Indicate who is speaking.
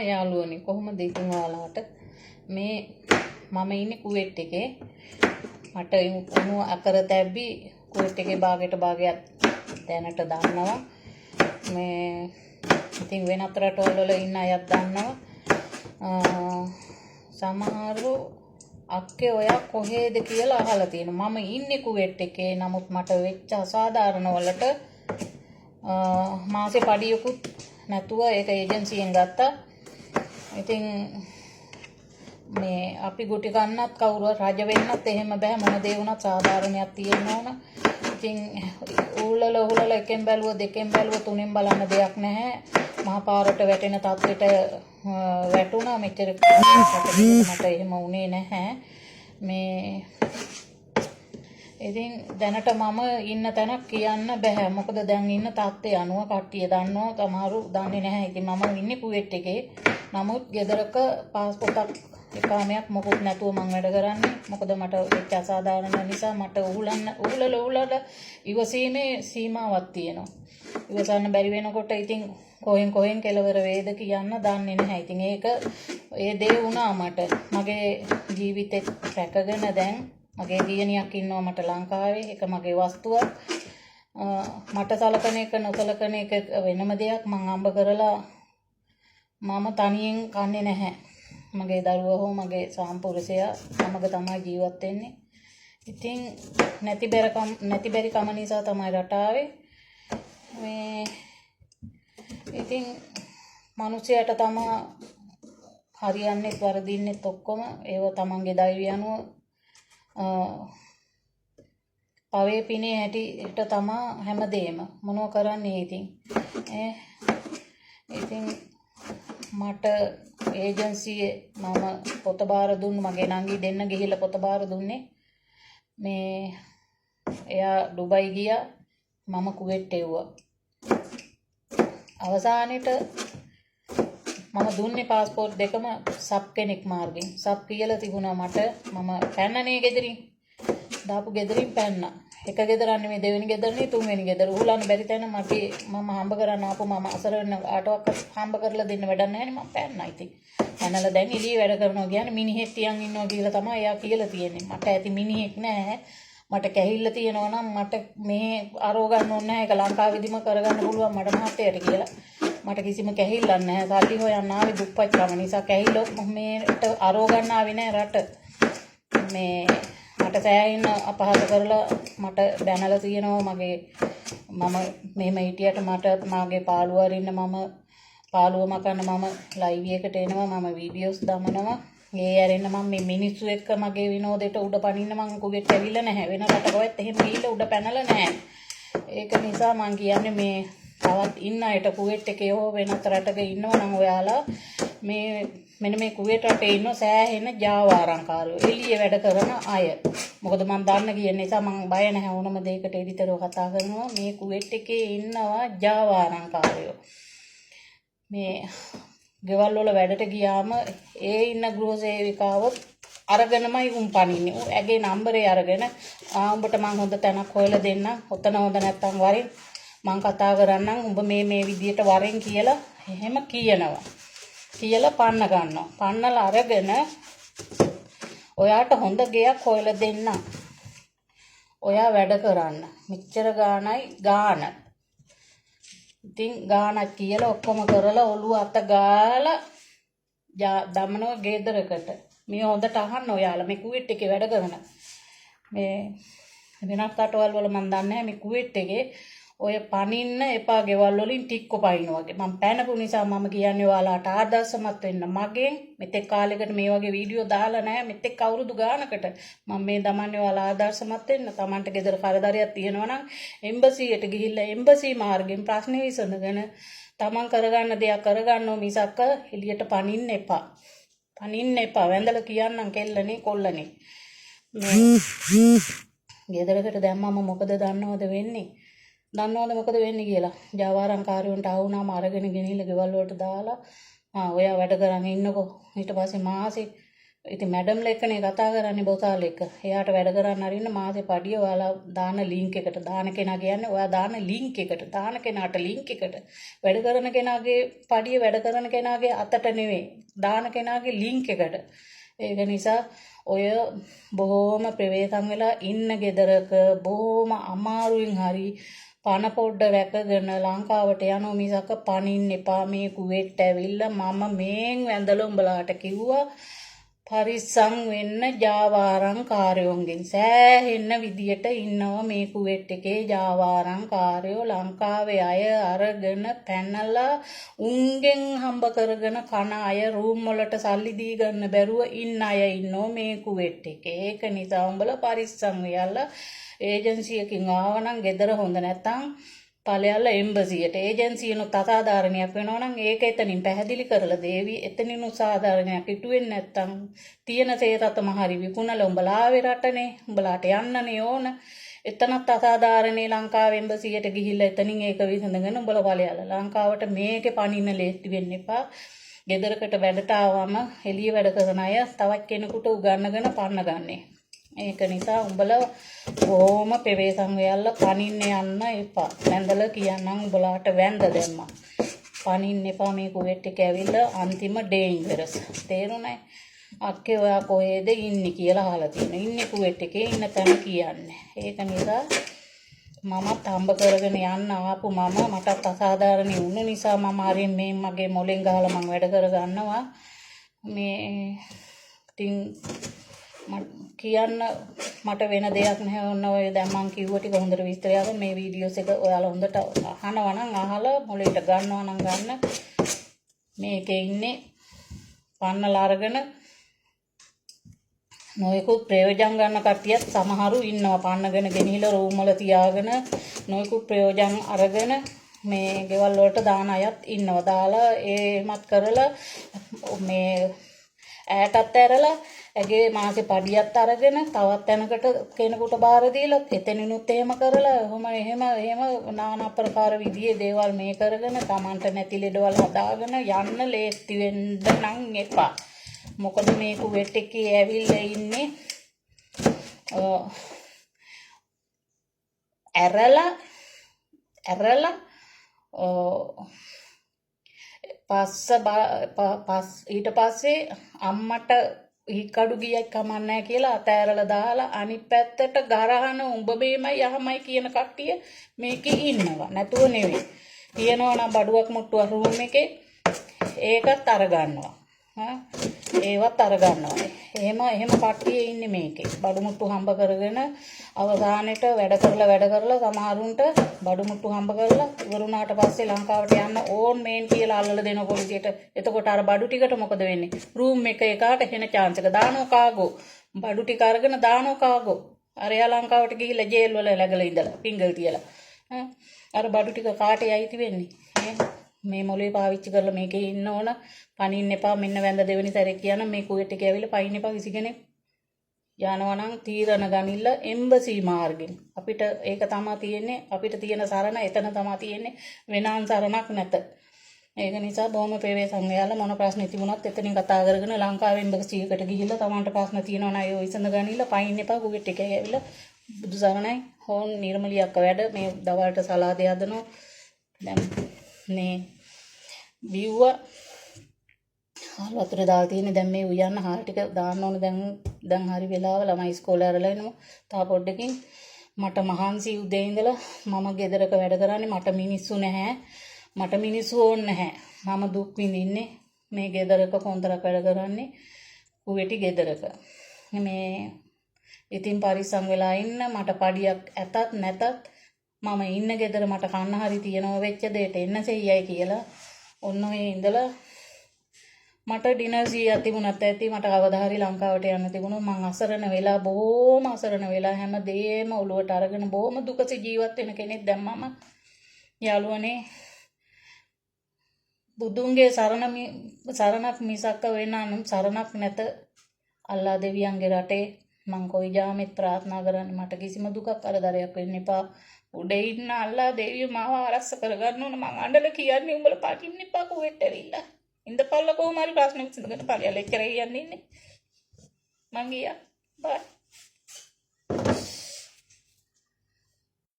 Speaker 1: යාළුවනි කොහොමද ඉතින් ඔයාලට මේ මම ඉන්නේ කුවේට් එකේ මට උණු අකර තැබ්බි කුවේට් එකේ භාගයක් දැනට දන්නවා මේ ඉතින් වෙනත් රටවල් වල ඉන්න අයත් දන්නවා සමහරව අක්කේ ඔයා කොහෙද කියලා අහලා තියෙනවා මම ඉන්නේ කුවේට් එකේ නමුත් මට වෙච්ච අසාධාරණ වලට මාසේ පඩියකුත් නැතුව ඒක ඒජන්සියෙන් ගත්තා. ඉතින් මේ අපි ගුටි කන්නත් කවුරුවත් රජ වෙන්නත් එහෙම බෑ මොන දේ වුණත් සාධාරණයක් තියෙන්න ඕන. ඉතින් උහුලල එකෙන් බැලුව දෙකෙන් බැලුව තුනෙන් බලන්න දෙයක් නැහැ. මහා පාරට වැටෙන තත්ත්වෙට වැටුණා මෙච්චර මට එහෙම වුණේ නැහැ. මේ ඉතින් දැනට මම ඉන්න තැනක් කියන්න බෑ. මොකද දැන් ඉන්න තත්ත්වය අනුව කට්ටිය දන්නවා, සමහරු දන්නේ නැහැ. ඉතින් මම ඉන්නේ කුවේට් එකේ. නමුත් ගෙදරක පාස්පෝර්ට් එකාමයක් මොකුත් නැතුව මම වැඩ කරන්නේ. මොකද මට වෙච්ච අසාධාරණ නිසා මට උහුලල ඉවසීමේ සීමාවක් තියෙනවා. ඉවසන්න බැරි වෙනකොට ඉතින් කොහෙන් කෙලවර වේද කියන්න දන්නේ නැහැ. ඉතින් ඒ දේ වුණා මට. මගේ ජීවිතේ රැකගෙන දැන් මගේ දියණියක් ඉන්නවා මට ලංකාවේ. ඒක මගේ වස්තුවක්. මට සලකන එක නොසලකන එක වෙනම දෙයක්. මං අම්බ කරලා මම තනියෙන් කන්නේ නැහැ. මගේ දරුවා හෝ මගේ සාම්පුරුෂයා සමග තමයි ජීවත් වෙන්නේ. ඉතින් නැති බැරි කම නිසා තමයි රටාවේ මේ ඉතින් මිනිසයාට තමයි හරියන්නේ වරදින්නෙත් ඔක්කොම ඒව තමන්ගේ දෛවය අනුව පවේ පිනේ හැටියට තමා හැමදේම මොනව කරන්නේ ඉතින් ඉතින් මට ඒජන්සියේ මම පොත බාර දුන්නු මගේ නංගි දෙන්න ගිහිල්ලා පොත බාර දුන්නේ මේ එයා ඩුබයි ගියා මම කුවේට් එව්වා අවසානෙට මම දුන්නේ පාස්පෝර්ට් දෙකම සබ් කෙනෙක් මාර්ගෙන් සබ් කියලා තිබුණා මට මම පැන්නනේ ගෙදරින් දාපු ගෙදරින් පැන්නා එක ගෙදරක් නෙමෙයි දෙවෙනි ගෙදර නෙමෙයි තුන්වෙනි ගෙදර උහුලන්න බැරි තැන මම හම්බ කරන්න ආපු මම අසරණ ආටෝවක් හම්බ කරලා දෙන්න වැඩක් නැහැ නේ මම පැන්නා ඉතින් පැනලා දැන් එළියේ වැඩ කරනවා කියන්නේ මිනිහෙක් තියන් ඉන්නවා කියලා තමයි එයා කියලා තියෙන්නේ මට ඇති මිනිහෙක් නැහැ මට කැහිල්ල තියෙනවා නම් මට මේ අරෝ ගන්න ඕනේ නැහැ ඒක ලංකාවේදීම කරගන්න පුළුවන් මට මහත්තයට කියලා මට කිසිම කැහිල්ලක් නැහැ සල්ලි හොයන්න ආවේ දුප්පත්කම නිසා කැහිල්ල මේට අරෝ ගන්න ආවේ නැහැ රට මේ මට සෑහෙන අපහාස කරලා මට දැනලා තියෙනවා මම මෙහෙම හිටියට මට මාගේ පාළුව අරින්න මම පාළුව මකන්න මම ලයිව් එකට එනවා මම වීඩියෝස් දමනවා ඒ ඇරෙන්න මම මේ මිනිස්සු එක්ක මගේ විනෝදයට උඩ පනින්න මම කුගෙට ඇවිල්ලා නැහැ වෙන රටකවත් එහෙම ගිහිල්ලා උඩ පැනලා නැහැ ඒක නිසා මම කියන්නේ මේ තවත් ඉන්න අයට කුවේට් එකේ හෝ වෙනත් රටක ඉන්නවා නම් ඔයාලා මෙන්න මේ කුවේට් රටේ ඉන්න සෑහෙන ජාවාරම්කාරයෝ එළියේ වැඩ කරන අය. මොකද මම දන්න කියන නිසා මම බය නැහැ ඕනම දෙයකට එඩිටරව කතා කරනවා මේ කුවේට් එකේ ඉන්නවා ජාවාරම්කාරයෝ. මේ ගෙවල් වල වැඩට ගියාම ඒ ඉන්න ගෘහ සේවිකාවොත් අරගෙනමයි උන් පනින්නේ. උන් ඇගේ නම්බරේ අරගෙන උඹට මම හොඳ තැනක් හොයලා දෙන්නම්. ඔතන හොඳ නැත්තම් වරින් මං කතා කරන්නම් උඹ මේ විදියට වරෙන් කියලා එහෙම කියනවා. කියලා පන්න ගන්නවා. පන්නලා අරගෙන ඔයාට හොඳ ගෙයක් හොයලා දෙන්න. ඔයා වැඩ කරන්න. මෙච්චර ගාණයි ගාණ. ඉතින් ගාණක් කියලා ඔක්කොම කරලා ඔළුව අත ගාලා දමනවා ගෙදරකට. මේ හොඳට අහන්න ඔයාලා මේ කුවේට් එකේ වැඩ කරන. මේ වෙනත් රටවල් වල මම දන්නේ නැහැ මේ කුවේට් එකේ ඔය පනින්න එපා ගෙවල් වලින් ටික්ක පයින්නවා වගේ. මම පැනපු නිසා මම කියන්නේ ඔයාලට ආදර්ශමත් වෙන්න. මගෙන් මෙතෙක් කාලයකට මේ වගේ වීඩියෝ දාලා නැහැ. මෙතෙක් අවුරුදු ගානකට මම මේ දමන්නේ ඔයාලා ආදර්ශමත් වෙන්න. Tamanට ගෙදර කරදරයක් තියෙනවා නම් එම්බසියට ගිහිල්ලා එම්බසි මාර්ගෙන් ප්‍රශ්න විසඳගෙන Taman කරගන්න දෙයක් කරගන්නව මිසක් එළියට පනින්න එපා. පනින්න එපා. වැඳලා කියන්නම් කෙල්ලනේ කොල්ලනේ. ගෙදරකට දැම්මම මොකද දන්නවද වෙන්නේ? දන්නවද මොකද වෙන්නේ කියලා ජාවාරම්කාරයන්ට ආවුනාම අරගෙන ගෙනිහිල්ලා ගෙවල් වලට දාලා ඔයා වැඩ කරන් ඉන්නකෝ ඊට පස්සේ මාසේ ඉතින් මැඩම්ලා එක්කනේ කතා කරන්නේ බොතාල එක. එයාට වැඩ කරන්න අරින්න මාසේ පඩිය ඔයාලා දාන ලින්ක් එකට දාන කෙනා කියන්නේ ඔයා දාන ලින්ක් එකට දාන කෙනාට ලින්ක් එකට වැඩ කරන කෙනාගේ පඩිය වැඩ කරන කෙනාගේ අතට නෙවෙයි දාන කෙනාගේ ලින්ක් එකට. ඒක නිසා ඔය බොහොම ප්‍රවේශම් වෙලා ඉන්න ගෙදරක බොහොම අමාරුවෙන් හරි පණ පොඩ්ඩ රැකගෙන ලංකාවට යනවා මිසක පනින්න එපා මේ කුවේට් ඇවිල්ලා මම මේන් වැඳලා උඹලාට කිව්වා පරිස්සම් වෙන්න ජාවාරම් කාර්යෝන්ගෙන් සෑහෙන්න විදියට ඉන්නවා මේ කුවේට් එකේ ජාවාරම් කාර්යෝ ලංකාවේ අය අරගෙන පැනලා උන්ගෙන් හම්බ කරගෙන කන අය රූම් වලට සල්ලි දී ගන්න බැරුව ඉන්න අය ඉන්නෝ මේ කුවේට් එකේ. ඒක නිසා උඹලා පරිස්සම් වෙයලා ඒජන්සි එකකින් ආවනම් ගෙදර හොඳ නැත්තම් ඵලයල්ලා එම්බසියට ඒජන්සියනොත් අසාධාරණයක් වෙනවා නම් ඒක එතනින් පැහැදිලි කරලා දේවි එතනින් උසාධාරණයක් ඉටු වෙන්නේ නැත්තම් තියෙන තේතතම හරි විකුණලා උඹලා ආවේ රටනේ උඹලාට යන්නනේ ඕන එතනත් අසාධාරණේ ලංකාවේ එම්බසියට ගිහිල්ලා එතනින් ඒක විසඳගෙන උඹලා ඵලයල්ලා ලංකාවට මේකේ පනින්න ලේස්ති වෙන්න එපා ගෙදරකට වැඩට ආවම එළිය වැඩ කරන අය තවත් කෙනෙකුට උගන්නගෙන පන්න ගන්නේ ඒක නිසා උඹලා බොහොම ප්‍රවේශම් වෙයල්ලා පනින්න යන්න එපා. වැඳලා කියන්නම් උඹලාට වැඳ දැම්මා. පනින්න එපා මේ කුවේට් එක ඇවිල්ලා අන්තිම ඩේන්ජරස්. තේරුණායි? අක්කේ ඔයා කොහෙද ඉන්නේ කියලා අහලා තියෙනවා. ඉන්නේ කුවේට් එකේ ඉන්න තැන කියන්නේ. ඒක නිසා මමත් හම්බ කරගෙන යන්න ආපු මටත් අසාධාරණ වුණ නිසා මම හරියෙන් මේ මගේ මොලෙන් ගහලා මම වැඩ කර ගන්නවා. මේ ඉතින් කියන්න මට වෙන දෙයක් නැහැ ඔන්න ඔය දැන් මං කිව්ව ටික හොඳට විස්තරයක් මේ වීඩියෝස් එක ඔයාලා හොඳට අහනවා නම් අහලා මොලේට ගන්නවා නම් ගන්න මේකේ ඉන්නේ පන්නලා අරගෙන නොයෙකුත් ප්‍රයෝජන ගන්න කට්ටියත් සමහරු ඉන්නවා පන්නගෙන ගෙනිහිලා රූම් වල තියාගෙන නොයෙකුත් ප්‍රයෝජන අරගෙන මේ ගෙවල් වලට දාන අයත් ඉන්නවා දාලා ඒමත් කරලා මේ ඈටත් ඇරලා ඇගේ මාසේ පඩියත් අරගෙන තවත් තැනකට කෙනෙකුට බාර දීලා එතනිනුත් එහෙම කරලා එහෙම নানা ආකාර විදිහේ දේවල් මේ කරගෙන Tamanට නැති ලෙඩවල් හදාගෙන යන්න ලේස්ති වෙන්න නම් එපා. මොකද මේ කුවේට් එකේ ඇවිල්ලා ඉන්නේ ඇරලා ඊට පස්සේ අම්මට හිකඩු ගියක් කමන්නේ කියලා අතෑරලා දාලා අනිත් පැත්තට ගරහන උඹ බේමයි යහමයි කියන කට්ටිය මේකේ ඉන්නවා නැතුව නෙවෙයි තියෙනවා නම් බඩුවක් මුට්ටුවක් රූම් එකේ ඒකත් අර ගන්නවා ඒවත් අර ගන්නවා එහෙම කට්ටිය ඉන්නේ මේකේ බඩු මුට්ටු හම්බ කරගෙන අවසානෙට වැඩ කරලා සමහරුන්ට බඩු මුට්ටු හම්බ කරලා ඉවරුණාට පස්සේ ලංකාවට යන්න ඕන් මේන් කියලා අල්ලලා දෙන පොලිසියට එතකොට අර බඩු ටිකට මොකද වෙන්නේ රූම් එක එකාට හෙන chance එක දානෝ කාගෝ බඩු ටික අරගෙන දානෝ කාගෝ අර යා ලංකාවට ගිහිල්ලා ජේල් වල läගලා ඉඳලා පිංගල් තියලා අර බඩු ටික කාටේ අයිති වෙන්නේ මේ මොලේ පාවිච්චි කරලා මේකේ ඉන්න ඕන පනින්න එපා මෙන්න වැඳ දෙවෙනි සැරේ කියන මේ කුවේට් එකේ ඇවිල්ලා පයින් එපා කිසි කෙනෙක් යනවා නම් තීරණ ගනින්න එම්බසි මාර්ගෙන් අපිට ඒක තමයි තියෙන්නේ අපිට තියෙන සරණ එතන තමයි තියෙන්නේ වෙනාන් සරණක් නැත ඒක නිසා බොහොම ප්‍රවේශම් වෙලා මොන ප්‍රශ්න තිබුණත් එතනින් කතා කරගෙන ලංකාවේ එම්බසි එකට ගිහිල්ලා Tamanට ප්‍රශ්න තියෙනවා නම් ඒ විසඳ ගනින්න පයින් එපා කුවේට් එකේ ඇවිල්ලා බුදු සරණයි හොන් නිර්මලියක් වැඩ මේ දවල්ට සලාදේ හදනවා දැන් නේ බිව්ව හාල් වතුර දාලා තියෙන්නේ දැන් මේ උයන්න හාල් ටික දාන්න ඕන දැන් හරි වෙලාව ළමයි ඉස්කෝලේ අරලා එනවා තා පොඩ්ඩකින් මට මහන්සි උදේ ඉඳලා මම ගෙදරක වැඩ කරන්නේ මට මිනිස්සු නැහැ මට මිනිස්සු ඕනේ නැහැ මම දුක් විඳින්නේ මේ ගෙදරක කොන්තරක් වැඩ කරන්නේ කුවේටි ගෙදරක මේ ඉතින් පරිස්සම් වෙලා ඉන්න මට පඩියක් ඇතත් නැතත් මම ඉන්න ගෙදර මට කන්න හරි තියනවා වෙච්ච දෙයට එන්න සෙයියයි කියලා ඔන්න ඔය ඉඳලා මට ඩිනර් සීයක් තිබුණත් ඇති මට කවදා හරි ලංකාවට යන්න තිබුණා මං අසරණ වෙලා බොහොම අසරණ වෙලා හැමදේම ඔලුවට අරගෙන බොහොම දුකසේ ජීවත් වෙන කෙනෙක් දැන් මම යාළුවනේ බුදුන්ගේ සරණක් මිසක්ක වෙන සරණක් නැත අල්ලා දෙවියන්ගේ රටේ මං කොයි ජාමෙත් ප්‍රාර්ථනා කරන්නේ මට කිසිම දුකක් කරදරයක් වෙන්න එපා උඩේ ඉන්න අල්ලා දෙවියෝ මාව ආරක්ෂා කරගන්න ඕන මං අඬලා කියන්නේ උඹලා පටින්න එපා කුවෙට ඇවිල්ලා ඉඳපල්ල කොහොම හරි ප්‍රශ්න විසඳගෙන ඵලයල එච්චරයි යන්නේ ඉන්නේ මං ගියා. බයි.